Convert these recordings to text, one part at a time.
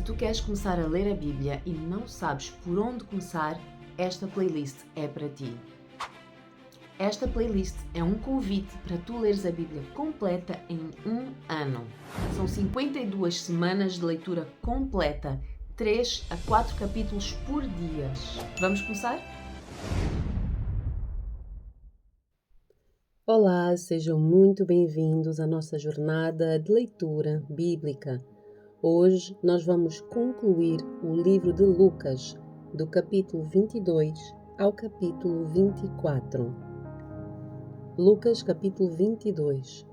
Se tu queres começar a ler a Bíblia e não sabes por onde começar, esta playlist é para ti. Esta playlist é um convite para tu leres a Bíblia completa em um ano. São 52 semanas de leitura completa, 3 a 4 capítulos por dia. Vamos começar? Olá, sejam muito bem-vindos à nossa jornada de leitura bíblica. Hoje nós vamos concluir o livro de Lucas, do capítulo 22 ao capítulo 24. Lucas, capítulo 22.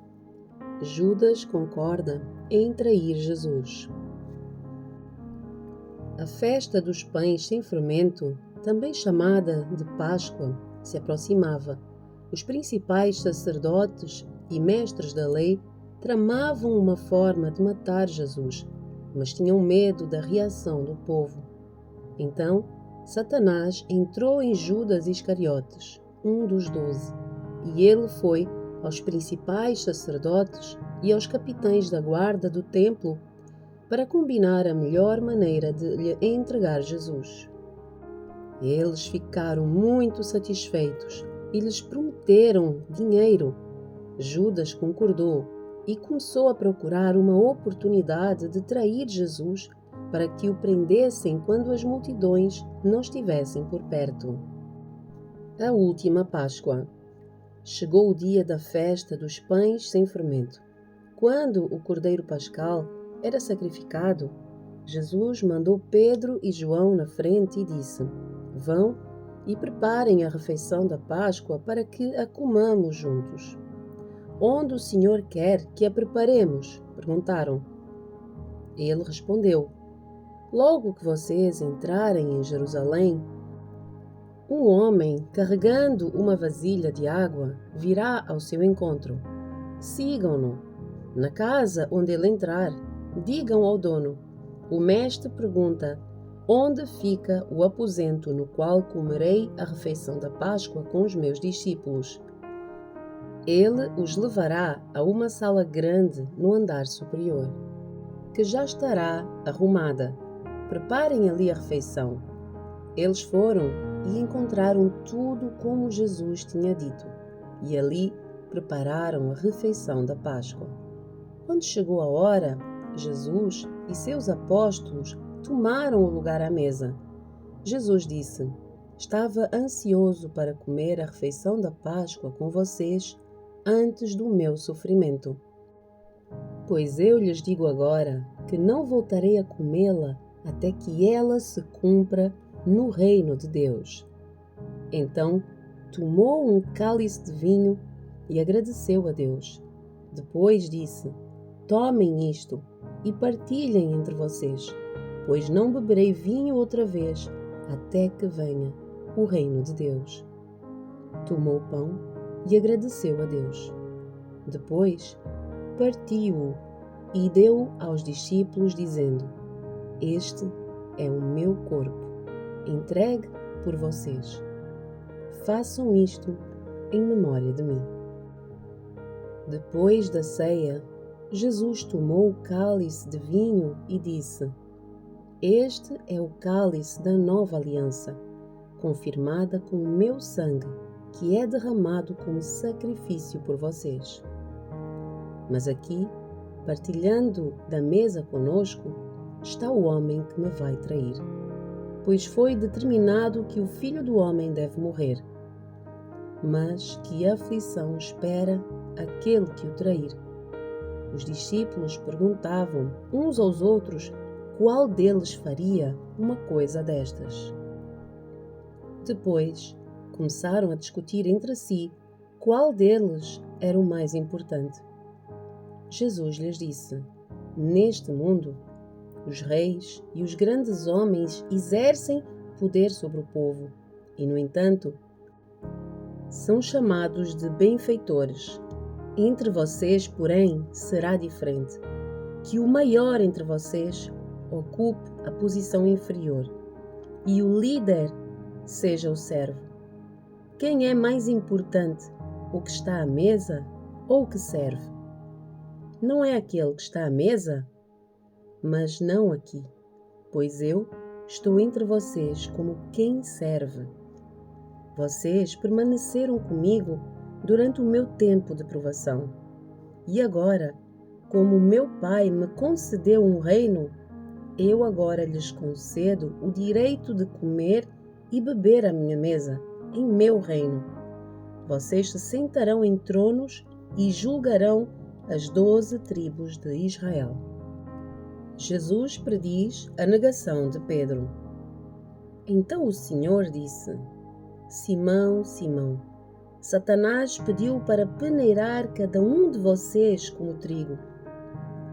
Judas concorda em trair Jesus. A festa dos pães sem fermento, também chamada de Páscoa, se aproximava. Os principais sacerdotes e mestres da lei tramavam uma forma de matar Jesus, mas tinham medo da reação do povo. Então, Satanás entrou em Judas Iscariotes, um dos 12, e ele foi aos principais sacerdotes e aos capitães da guarda do templo para combinar a melhor maneira de lhe entregar Jesus. Eles ficaram muito satisfeitos e lhes prometeram dinheiro. Judas concordou e começou a procurar uma oportunidade de trair Jesus para que o prendessem quando as multidões não estivessem por perto. A última Páscoa. Chegou o dia da festa dos pães sem fermento. Quando o cordeiro pascal era sacrificado, Jesus mandou Pedro e João na frente e disse: "Vão e preparem a refeição da Páscoa para que a comamos juntos." "Onde o Senhor quer que a preparemos?" perguntaram. Ele respondeu: "Logo que vocês entrarem em Jerusalém, um homem carregando uma vasilha de água virá ao seu encontro. Sigam-no. Na casa onde ele entrar, digam ao dono: o mestre pergunta: onde fica o aposento no qual comerei a refeição da Páscoa com os meus discípulos? Ele os levará a uma sala grande no andar superior, que já estará arrumada. Preparem ali a refeição." Eles foram e encontraram tudo como Jesus tinha dito, e ali prepararam a refeição da Páscoa. Quando chegou a hora, Jesus e seus apóstolos tomaram o lugar à mesa. Jesus disse: "Estava ansioso para comer a refeição da Páscoa com vocês antes do meu sofrimento. Pois eu lhes digo agora que não voltarei a comê-la até que ela se cumpra no reino de Deus." Então tomou um cálice de vinho e agradeceu a Deus. Depois disse: "Tomem isto e partilhem entre vocês, pois não beberei vinho outra vez até que venha o reino de Deus." Tomou o pão e agradeceu a Deus. Depois partiu-o e deu aos discípulos, dizendo: "Este é o meu corpo, entregue por vocês. Façam isto em memória de mim." Depois da ceia, Jesus tomou o cálice de vinho e disse: "Este é o cálice da nova aliança, confirmada com o meu sangue, que é derramado como sacrifício por vocês. Mas aqui, partilhando da mesa conosco, está o homem que me vai trair. Pois foi determinado que o Filho do Homem deve morrer, mas que aflição espera aquele que o trair." Os discípulos perguntavam uns aos outros qual deles faria uma coisa destas. Depois começaram a discutir entre si qual deles era o mais importante. Jesus lhes disse: "Neste mundo, os reis e os grandes homens exercem poder sobre o povo e, no entanto, são chamados de benfeitores. Entre vocês, porém, será diferente. Que o maior entre vocês ocupe a posição inferior e o líder seja o servo. Quem é mais importante, o que está à mesa ou o que serve? Não é aquele que está à mesa? Mas não aqui. pois eu estou entre vocês como quem serve. Vocês permaneceram comigo durante o meu tempo de provação. E agora, como o meu Pai me concedeu um reino, eu agora lhes concedo o direito de comer e beber à minha mesa, em meu reino. Vocês se sentarão em tronos e julgarão as 12 tribos de Israel. Jesus prediz a negação de Pedro. Então o Senhor disse: Simão, Simão, Satanás pediu para peneirar cada um de vocês como trigo.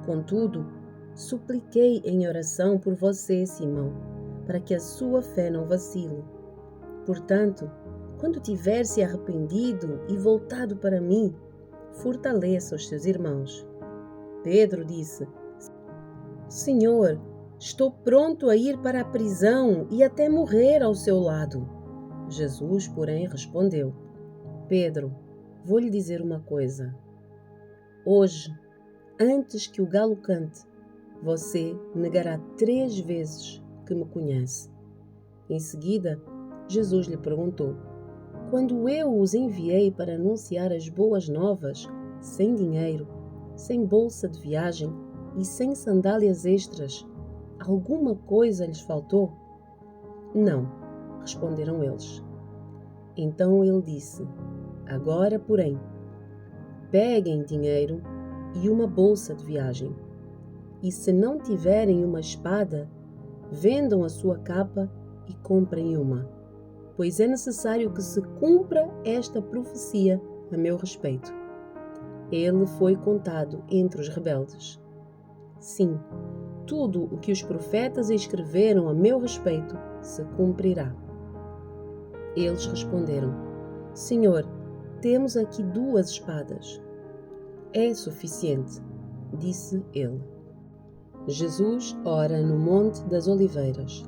Contudo, supliquei em oração por você, Simão, para que a sua fé não vacile. Portanto, quando tiver se arrependido e voltado para mim, fortaleça os seus irmãos. Pedro disse: Senhor, estou pronto a ir para a prisão e até morrer ao seu lado. Jesus, porém, respondeu: Pedro, vou lhe dizer uma coisa. Hoje, antes que o galo cante, você negará 3 vezes que me conhece. Em seguida, Jesus lhe perguntou: Quando eu os enviei para anunciar as boas novas, sem dinheiro, sem bolsa de viagem e sem sandálias extras, alguma coisa lhes faltou? Não, responderam eles. Então ele disse: Agora, porém, peguem dinheiro e uma bolsa de viagem. E se não tiverem uma espada, vendam a sua capa e comprem uma, pois é necessário que se cumpra esta profecia a meu respeito. Ele foi contado entre os rebeldes. Sim, tudo o que os profetas escreveram a meu respeito se cumprirá. Eles responderam: Senhor, temos aqui 2 espadas. É suficiente, disse ele. Jesus ora no Monte das Oliveiras.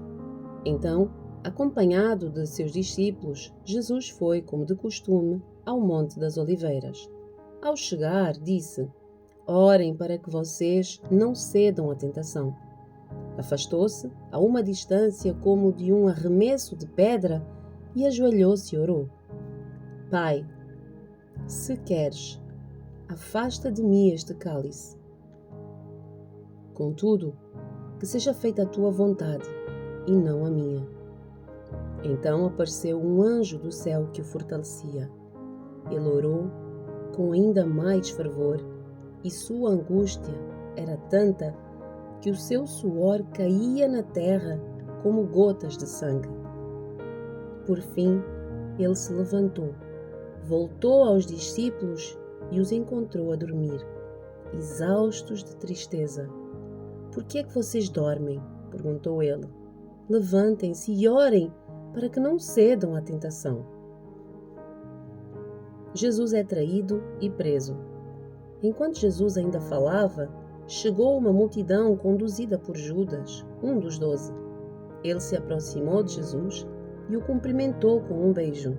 Então, acompanhado de seus discípulos, Jesus foi, como de costume, ao Monte das Oliveiras. Ao chegar, disse: Orem para que vocês não cedam à tentação. Afastou-se a uma distância como de um arremesso de pedra e ajoelhou-se e orou: Pai, se queres, afasta de mim este cálice. Contudo, que seja feita a tua vontade e não a minha. Então apareceu um anjo do céu que o fortalecia. Ele orou com ainda mais fervor e sua angústia era tanta que o seu suor caía na terra como gotas de sangue. Por fim, ele se levantou, voltou aos discípulos e os encontrou a dormir, exaustos de tristeza. Por que é que vocês dormem? Perguntou ele. Levantem-se e orem para que não cedam à tentação. Jesus é traído e preso. Enquanto Jesus ainda falava, chegou uma multidão conduzida por Judas, um dos 12. Ele se aproximou de Jesus e o cumprimentou com um beijo.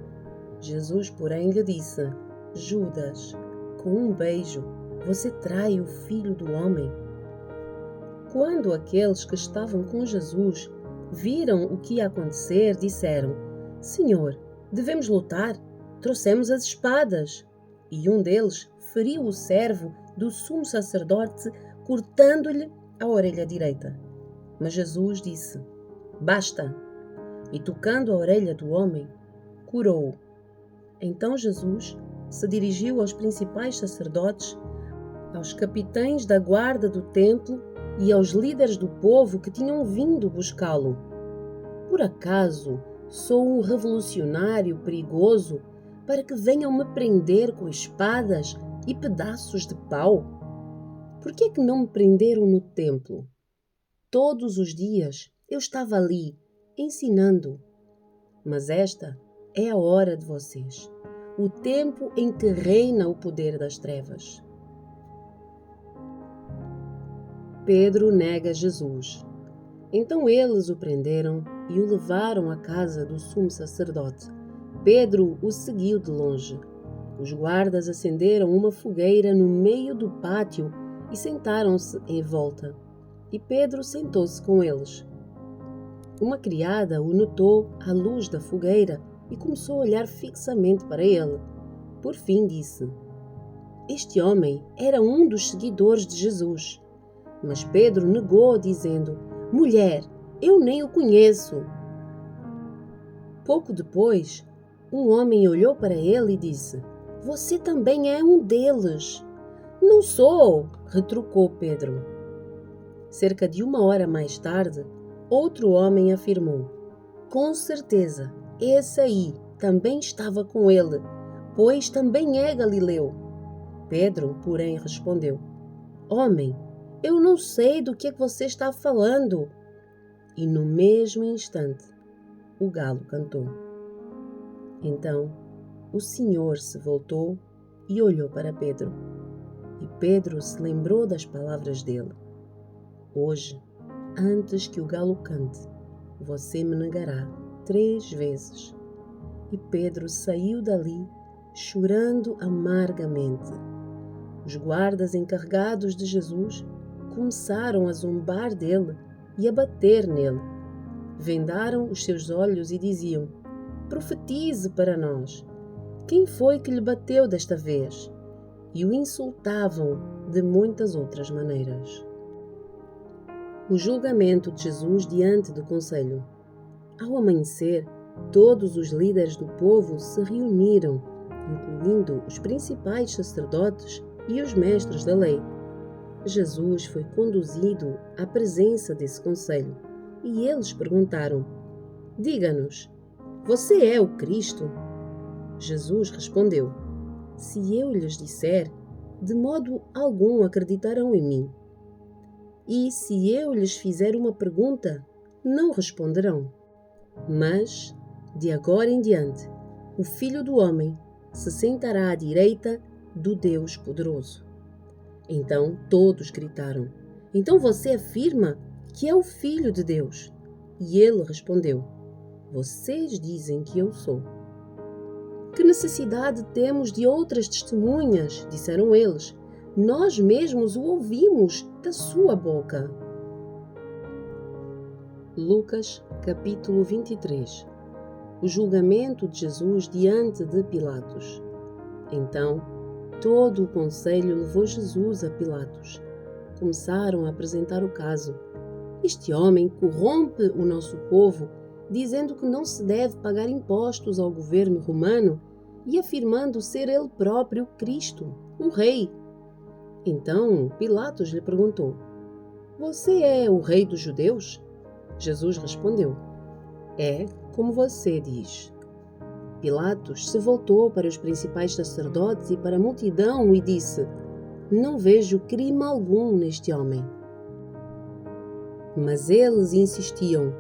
Jesus, porém, lhe disse: Judas, com um beijo você trai o Filho do Homem? Quando aqueles que estavam com Jesus viram o que ia acontecer, disseram: Senhor, devemos lutar? Trouxemos as espadas. E um deles feriu o servo do sumo sacerdote, cortando-lhe a orelha direita. Mas Jesus disse: Basta! E tocando a orelha do homem, curou-o. Então Jesus se dirigiu aos principais sacerdotes, aos capitães da guarda do templo e aos líderes do povo que tinham vindo buscá-lo. Por acaso sou um revolucionário perigoso para que venham me prender com espadas e pedaços de pau? Por que é que não me prenderam no templo? Todos os dias eu estava ali, ensinando. Mas esta é a hora de vocês, o tempo em que reina o poder das trevas. Pedro nega Jesus. Então eles o prenderam e o levaram à casa do sumo sacerdote. Pedro o seguiu de longe. Os guardas acenderam uma fogueira no meio do pátio e sentaram-se em volta. E Pedro sentou-se com eles. Uma criada o notou à luz da fogueira e começou a olhar fixamente para ele. Por fim disse: Este homem era um dos seguidores de Jesus. Mas Pedro negou, dizendo: Mulher, eu nem o conheço. Pouco depois, um homem olhou para ele e disse: Você também é um deles. Não sou, retrucou Pedro. Cerca de 1 hora mais tarde, outro homem afirmou: Com certeza, esse aí também estava com ele, pois também é galileu. Pedro, porém, respondeu: Homem, eu não sei do que você está falando. E no mesmo instante, o galo cantou. Então, o Senhor se voltou e olhou para Pedro. E Pedro se lembrou das palavras dele: Hoje, antes que o galo cante, você me negará 3 vezes. E Pedro saiu dali, chorando amargamente. Os guardas encarregados de Jesus começaram a zombar dele e a bater nele. Vendaram os seus olhos e diziam: Profetize para nós. Quem foi que lhe bateu desta vez? E o insultavam de muitas outras maneiras. O julgamento de Jesus diante do conselho. Ao amanhecer, todos os líderes do povo se reuniram, incluindo os principais sacerdotes e os mestres da lei. Jesus foi conduzido à presença desse conselho e eles perguntaram: Diga-nos, você é o Cristo? Jesus respondeu: Se eu lhes disser, de modo algum acreditarão em mim. E se eu lhes fizer uma pergunta, não responderão. Mas, de agora em diante, o Filho do Homem se sentará à direita do Deus Poderoso. Então todos gritaram: Então você afirma que é o Filho de Deus? E ele respondeu: Vocês dizem que eu sou. Que necessidade temos de outras testemunhas? Disseram eles. Nós mesmos o ouvimos da sua boca. Lucas, capítulo 23. O julgamento de Jesus diante de Pilatos. Então, todo o conselho levou Jesus a Pilatos. Começaram a apresentar o caso. Este homem corrompe o nosso povo, dizendo que não se deve pagar impostos ao governo romano e afirmando ser ele próprio Cristo, o Rei. Então Pilatos lhe perguntou: Você é o Rei dos judeus? Jesus respondeu: É como você diz. Pilatos se voltou para os principais sacerdotes e para a multidão e disse: Não vejo crime algum neste homem. Mas eles insistiam: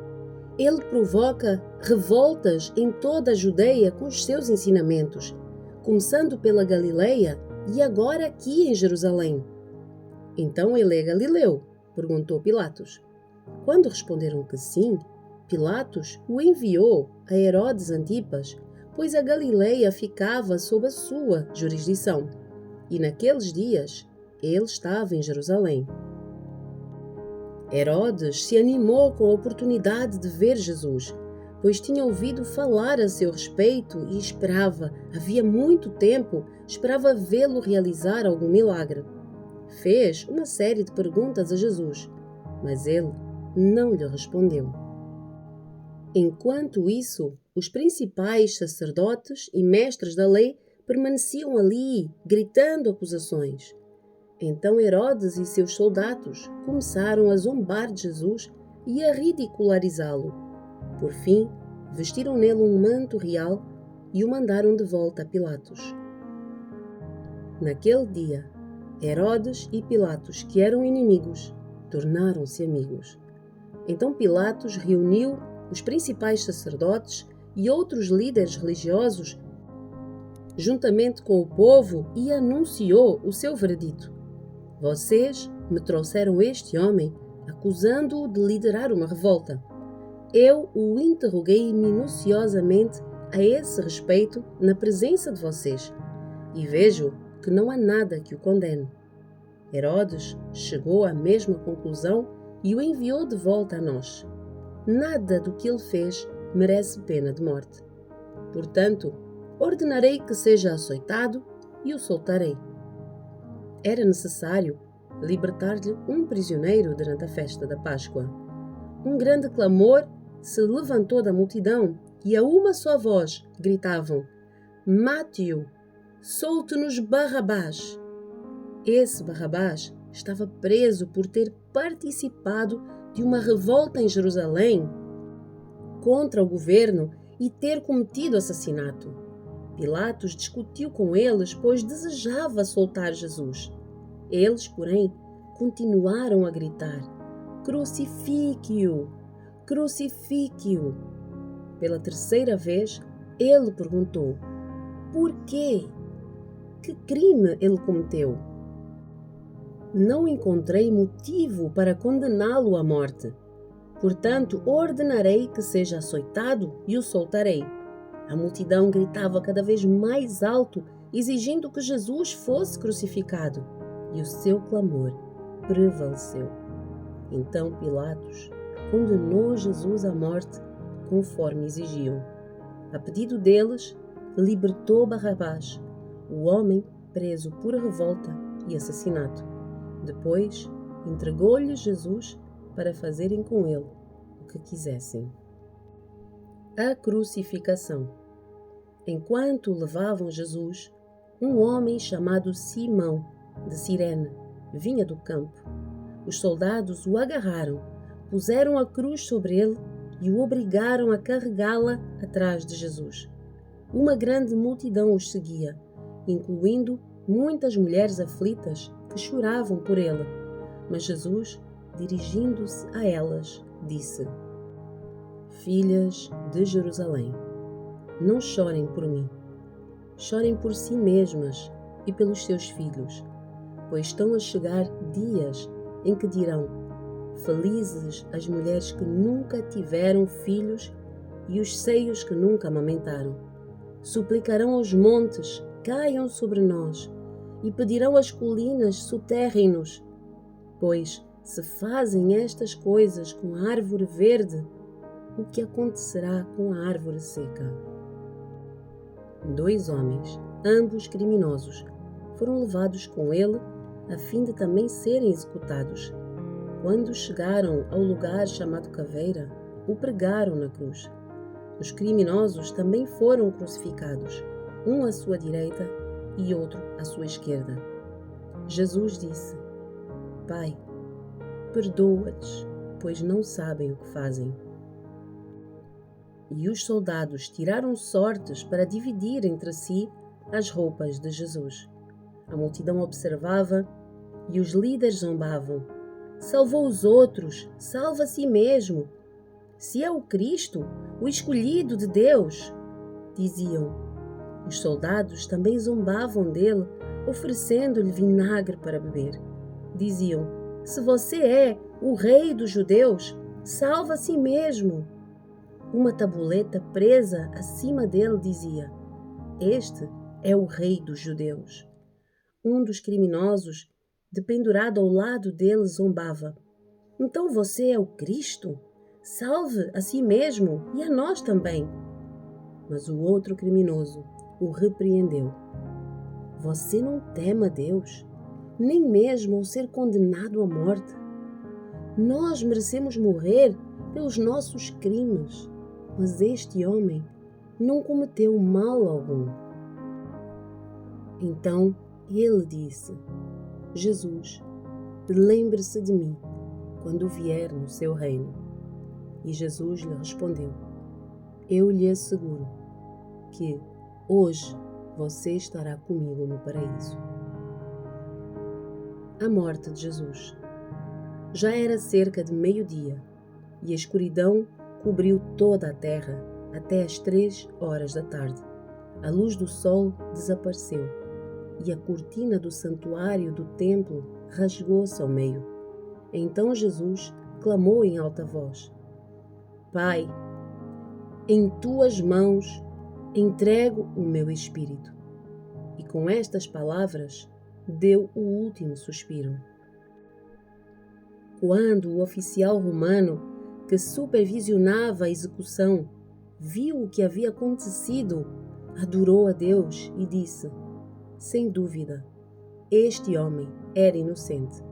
Ele provoca revoltas em toda a Judeia com os seus ensinamentos, começando pela Galileia e agora aqui em Jerusalém. Então ele é galileu? Perguntou Pilatos. Quando responderam que sim, Pilatos o enviou a Herodes Antipas, pois a Galileia ficava sob a sua jurisdição. E naqueles dias ele estava em Jerusalém. Herodes se animou com a oportunidade de ver Jesus, pois tinha ouvido falar a seu respeito e havia muito tempo, esperava vê-lo realizar algum milagre. Fez uma série de perguntas a Jesus, mas ele não lhe respondeu. Enquanto isso, os principais sacerdotes e mestres da lei permaneciam ali, gritando acusações. Então Herodes e seus soldados começaram a zombar de Jesus e a ridicularizá-lo. Por fim, vestiram nele um manto real e o mandaram de volta a Pilatos. Naquele dia, Herodes e Pilatos, que eram inimigos, tornaram-se amigos. Então Pilatos reuniu os principais sacerdotes e outros líderes religiosos, juntamente com o povo, e anunciou o seu veredito: Vocês me trouxeram este homem, acusando-o de liderar uma revolta. Eu o interroguei minuciosamente a esse respeito na presença de vocês, e vejo que não há nada que o condene. Herodes chegou à mesma conclusão e o enviou de volta a nós. nada do que ele fez merece pena de morte. Portanto, ordenarei que seja açoitado e o soltarei. Era necessário libertar-lhe um prisioneiro durante a festa da Páscoa. Um grande clamor se levantou da multidão e a uma só voz gritavam: Mate-o! Solte-nos Barrabás! Esse Barrabás estava preso por ter participado de uma revolta em Jerusalém contra o governo e ter cometido assassinato. Pilatos discutiu com eles, pois desejava soltar Jesus. Eles, porém, continuaram a gritar: Crucifique-o! Crucifique-o! Pela terceira vez, ele perguntou: Por quê? Que crime ele cometeu? Não encontrei motivo para condená-lo à morte. Portanto, ordenarei que seja açoitado e o soltarei. A multidão gritava cada vez mais alto, exigindo que Jesus fosse crucificado, e o seu clamor prevaleceu. Então Pilatos condenou Jesus à morte, conforme exigiam. A pedido deles, libertou Barrabás, o homem preso por revolta e assassinato. Depois, entregou-lhe Jesus para fazerem com ele o que quisessem. A crucificação. Enquanto levavam Jesus, um homem chamado Simão, de Cirene, vinha do campo. Os soldados o agarraram, puseram a cruz sobre ele e o obrigaram a carregá-la atrás de Jesus. Uma grande multidão os seguia, incluindo muitas mulheres aflitas que choravam por ele. Mas Jesus, dirigindo-se a elas, disse: Filhas de Jerusalém, não chorem por mim. Chorem por si mesmas e pelos seus filhos, pois estão a chegar dias em que dirão: Felizes as mulheres que nunca tiveram filhos e os seios que nunca amamentaram. Suplicarão aos montes: caiam sobre nós, e pedirão às colinas: soterrem-nos. Pois, se fazem estas coisas com a árvore verde, o que acontecerá com a árvore seca? 2 homens, ambos criminosos, foram levados com ele a fim de também serem executados. Quando chegaram ao lugar chamado Caveira, o pregaram na cruz. Os criminosos também foram crucificados, um à sua direita e outro à sua esquerda. Jesus disse: Pai, perdoa-lhes, pois não sabem o que fazem. E os soldados tiraram sortes para dividir entre si as roupas de Jesus. A multidão observava e os líderes zombavam: Salvou os outros, salva a si mesmo. Se é o Cristo, o escolhido de Deus, diziam. Os soldados também zombavam dele, oferecendo-lhe vinagre para beber. Diziam: Se você é o rei dos judeus, salva a si mesmo. Uma tabuleta presa acima dele dizia: Este é o rei dos judeus. Um dos criminosos, dependurado ao lado dele, zombava: Então você é o Cristo? Salve a si mesmo e a nós também. Mas o outro criminoso o repreendeu: Você não teme a Deus, nem mesmo ao ser condenado à morte. Nós merecemos morrer pelos nossos crimes, mas este homem não cometeu mal algum. Então ele disse: Jesus, lembre-se de mim quando vier no seu reino. E Jesus lhe respondeu: Eu lhe asseguro que hoje você estará comigo no paraíso. A morte de Jesus. Já era cerca de meio-dia e a escuridão cobriu toda a terra até às 3 horas da tarde. A luz do sol desapareceu e a cortina do santuário do templo rasgou-se ao meio. Então Jesus clamou em alta voz: Pai, em tuas mãos entrego o meu espírito. E com estas palavras deu o último suspiro. Quando o oficial romano que supervisionava a execução, viu o que havia acontecido, adorou a Deus e disse: sem dúvida, este homem era inocente.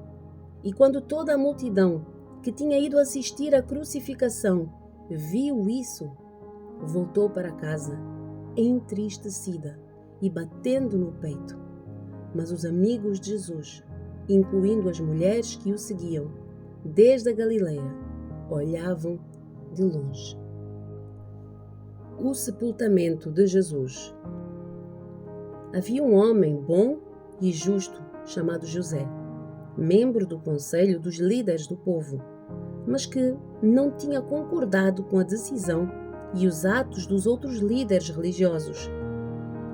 E quando toda a multidão que tinha ido assistir à crucificação viu isso, voltou para casa, entristecida e batendo no peito. Mas os amigos de Jesus, incluindo as mulheres que o seguiam desde a Galileia, olhavam de longe. O sepultamento de Jesus. Havia um homem bom e justo chamado José, membro do conselho dos líderes do povo, mas que não tinha concordado com a decisão e os atos dos outros líderes religiosos.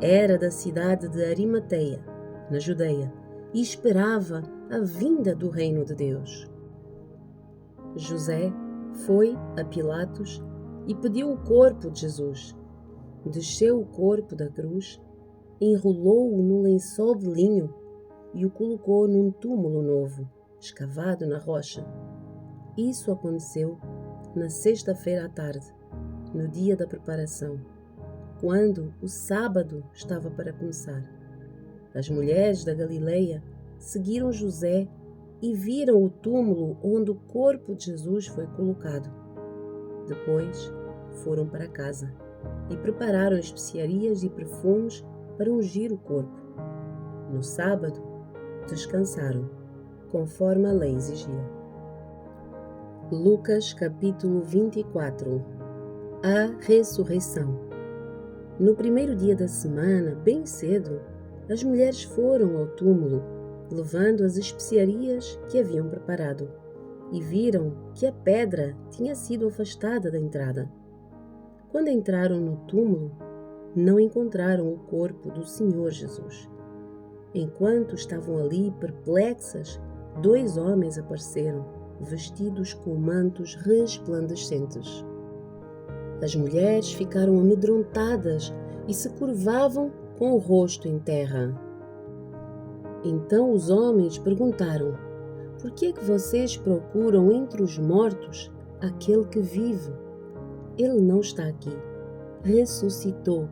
Era da cidade de Arimateia, na Judeia, e esperava a vinda do reino de Deus. José foi a Pilatos e pediu o corpo de Jesus. Desceu o corpo da cruz, enrolou-o num lençol de linho e o colocou num túmulo novo, escavado na rocha. Isso aconteceu na sexta-feira à tarde, no dia da preparação, quando o sábado estava para começar. As mulheres da Galileia seguiram José e viram o túmulo onde o corpo de Jesus foi colocado. Depois foram para casa e prepararam especiarias e perfumes para ungir o corpo. No sábado, descansaram, conforme a lei exigia. Lucas capítulo 24. A ressurreição. No primeiro dia da semana, bem cedo, as mulheres foram ao túmulo, levando as especiarias que haviam preparado, e viram que a pedra tinha sido afastada da entrada. Quando entraram no túmulo, não encontraram o corpo do Senhor Jesus. Enquanto estavam ali perplexas, 2 homens apareceram, vestidos com mantos resplandecentes. As mulheres ficaram amedrontadas e se curvavam com o rosto em terra. Então os homens perguntaram: por que é que vocês procuram entre os mortos aquele que vive? Ele não está aqui. Ressuscitou.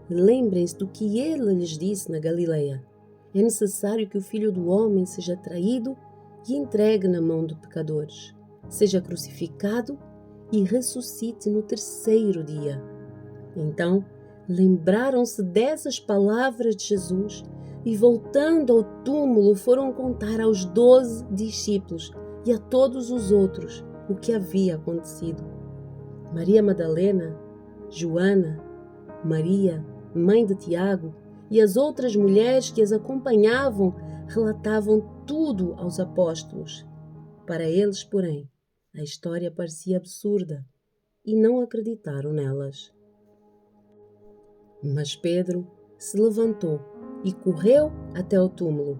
Lembrem-se do que ele lhes disse na Galileia. É necessário que o Filho do Homem seja traído e entregue na mão de pecadores, seja crucificado e ressuscite no 3º dia. Então, lembraram-se dessas palavras de Jesus e, voltando ao túmulo, foram contar aos 12 discípulos e a todos os outros o que havia acontecido. Maria Madalena, Joana, Maria, mãe de Tiago, e as outras mulheres que as acompanhavam relatavam tudo aos apóstolos. Para eles, porém, a história parecia absurda e não acreditaram nelas. Mas Pedro se levantou e correu até ao túmulo.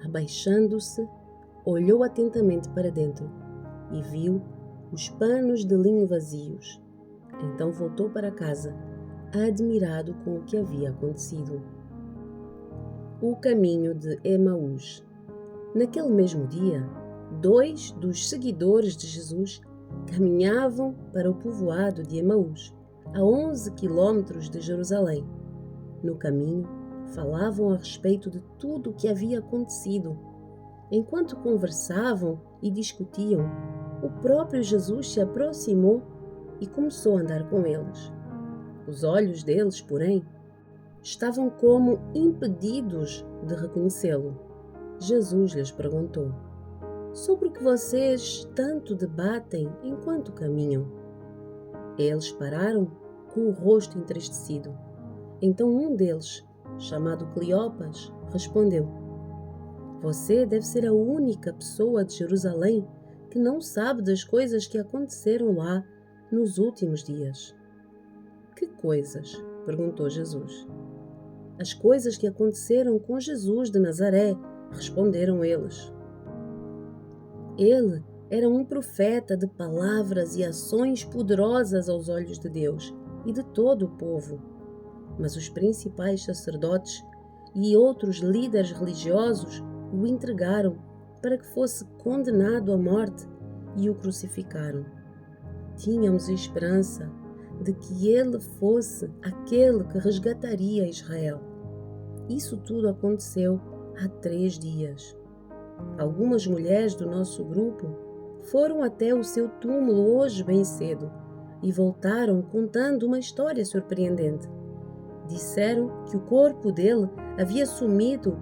Abaixando-se, olhou atentamente para dentro e viu os panos de linho vazios. Então voltou para casa, admirado com o que havia acontecido. O caminho de Emaús. Naquele mesmo dia, 2 dos seguidores de Jesus caminhavam para o povoado de Emaús, a 11 quilômetros de Jerusalém. No caminho, falavam a respeito de tudo o que havia acontecido. Enquanto conversavam e discutiam, o próprio Jesus se aproximou e começou a andar com eles. Os olhos deles, porém, estavam como impedidos de reconhecê-lo. Jesus lhes perguntou: sobre o que vocês tanto debatem enquanto caminham? Eles pararam com o rosto entristecido. Então um deles, chamado Cleopas, respondeu: você deve ser a única pessoa de Jerusalém que não sabe das coisas que aconteceram lá nos últimos dias. Que coisas? Perguntou Jesus. As coisas que aconteceram com Jesus de Nazaré, responderam eles. Ele era um profeta de palavras e ações poderosas aos olhos de Deus e de todo o povo. Mas os principais sacerdotes e outros líderes religiosos o entregaram para que fosse condenado à morte e o crucificaram. tínhamos esperança de que ele fosse aquele que resgataria Israel. Isso tudo aconteceu há 3 dias. Algumas mulheres do nosso grupo foram até o seu túmulo hoje bem cedo e voltaram contando uma história surpreendente. Disseram que o corpo dele havia sumido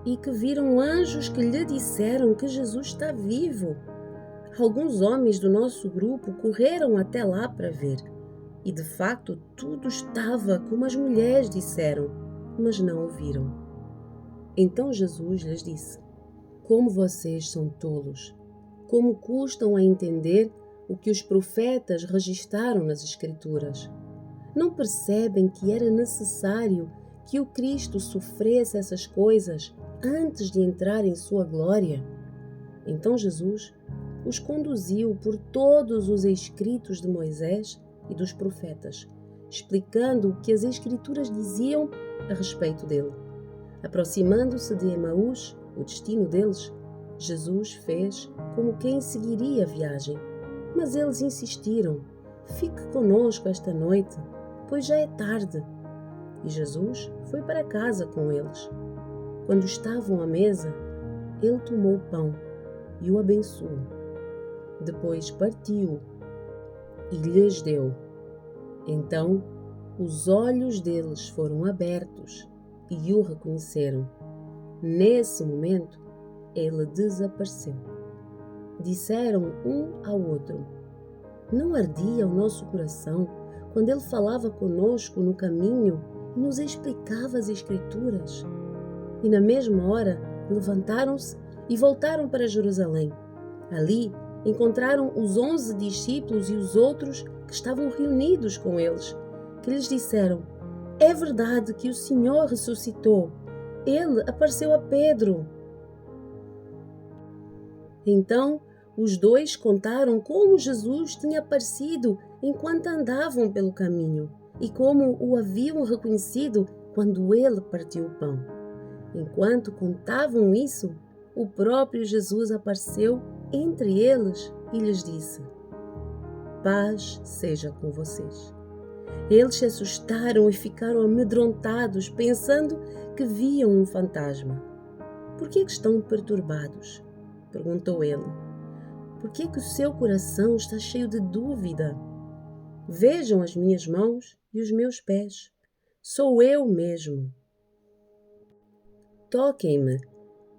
e que viram anjos que lhe disseram que Jesus está vivo. Alguns homens do nosso grupo correram até lá para ver. E de facto tudo estava como as mulheres disseram, mas não ouviram. Então Jesus lhes disse: como vocês são tolos! Como custam a entender o que os profetas registaram nas Escrituras? Não percebem que era necessário que o Cristo sofresse essas coisas antes de entrar em sua glória? Então Jesus os conduziu por todos os escritos de Moisés e dos profetas, explicando o que as Escrituras diziam a respeito dele. Aproximando-se de Emaús, o destino deles, Jesus fez como quem seguiria a viagem. Mas eles insistiram: fique conosco esta noite, pois já é tarde. E Jesus foi para casa com eles. Quando estavam à mesa, ele tomou o pão e o abençoou. Depois partiu e lhes deu. Então os olhos deles foram abertos e o reconheceram. Nesse momento, ele desapareceu. Disseram um ao outro: não ardia o nosso coração quando ele falava conosco no caminho e nos explicava as Escrituras? E na mesma hora levantaram-se e voltaram para Jerusalém. Ali encontraram os 11 discípulos e os outros que estavam reunidos com eles, que lhes disseram: é verdade que o Senhor ressuscitou. Ele apareceu a Pedro. Então os 2 contaram como Jesus tinha aparecido enquanto andavam pelo caminho e como o haviam reconhecido quando ele partiu o pão. Enquanto contavam isso, o próprio Jesus apareceu entre eles e lhes disse: paz seja com vocês. Eles se assustaram e ficaram amedrontados, pensando que viam um fantasma. Por que estão perturbados? Perguntou ele. Por que o seu coração está cheio de dúvida? Vejam as minhas mãos e os meus pés. Sou eu mesmo. Toquem-me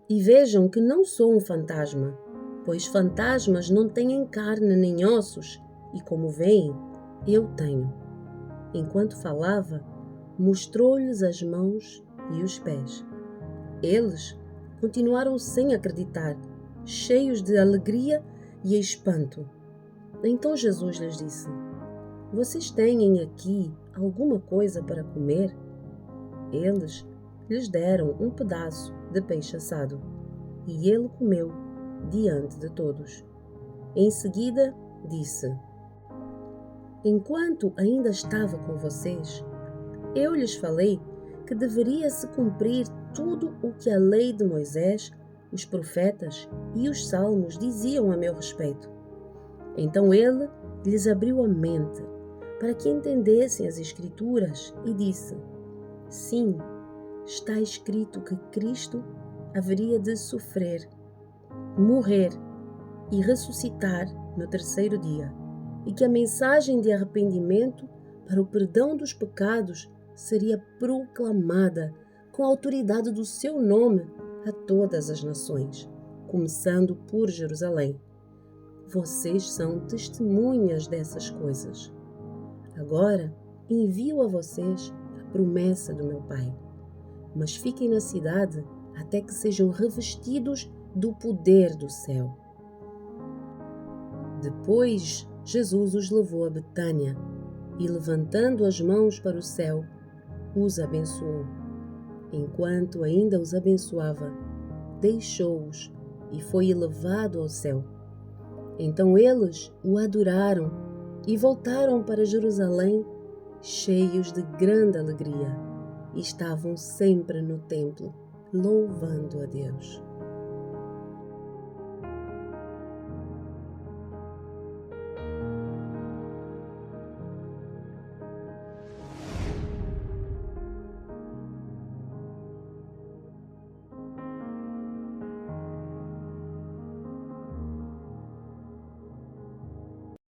e vejam que não sou um fantasma, pois fantasmas não têm carne nem ossos, e como veem, eu tenho. Enquanto falava, mostrou-lhes as mãos e os pés. Eles continuaram sem acreditar, cheios de alegria e espanto. Então Jesus lhes disse: vocês têm aqui alguma coisa para comer? Eles lhes deram um pedaço de peixe assado, e ele comeu diante de todos. Em seguida disse: enquanto ainda estava com vocês, eu lhes falei que deveria se cumprir tudo o que a lei de Moisés, os profetas e os salmos diziam a meu respeito. Então ele lhes abriu a mente para que entendessem as Escrituras e disse: sim, está escrito que Cristo haveria de sofrer, morrer e ressuscitar no 3º dia, e que a mensagem de arrependimento para o perdão dos pecados seria proclamada com a autoridade do seu nome a todas as nações, começando por Jerusalém. Vocês são testemunhas dessas coisas. Agora envio a vocês a promessa do meu Pai, mas fiquem na cidade até que sejam revestidos do poder do céu. Depois Jesus os levou a Betânia e, levantando as mãos para o céu, os abençoou. Enquanto ainda os abençoava, deixou-os e foi elevado ao céu. Então eles o adoraram e voltaram para Jerusalém cheios de grande alegria e estavam sempre no templo, louvando a Deus.